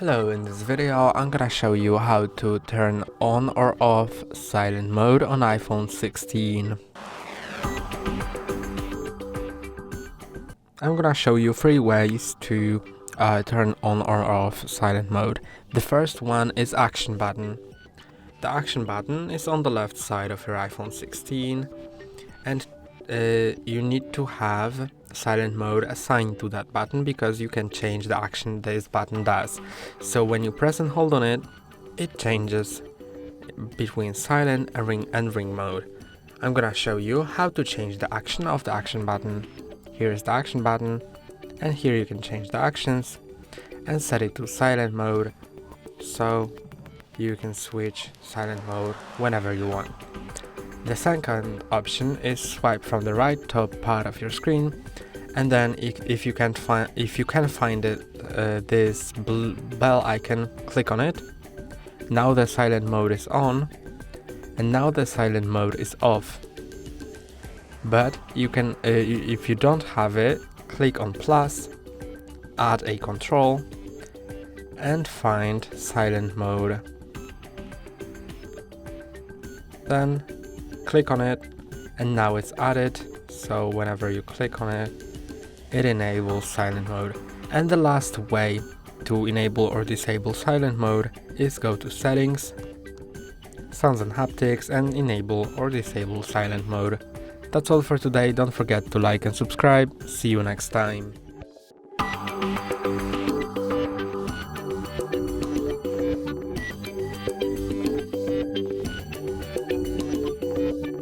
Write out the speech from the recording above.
Hello, in this video I'm gonna show you how to turn on or off silent mode on iPhone 16. I'm gonna show you 3 ways to turn on or off silent mode. The first one is action button. The action button is on the left side of your iPhone 16 and you need to have silent mode assigned to that button because you can change the action this button does. So when you press and hold on it, it changes between silent and ring mode. I'm gonna show you how to change the action of the action button. Here is the action button, and here you can change the actions and set it to silent mode, so you can switch silent mode whenever you want. The second option is swipe from the right top part of your screen, and then if you can find it, this bell icon, click on it. Now the silent mode is on, and now the silent mode is off. But you can, if you don't have it, click on plus, add a control, and find silent mode. Then click on it, and now it's added, so whenever you click on it, it enables silent mode. And the last way to enable or disable silent mode is go to settings, sounds and haptics, and enable or disable silent mode. That's all for today. Don't forget to like and subscribe. See you next time.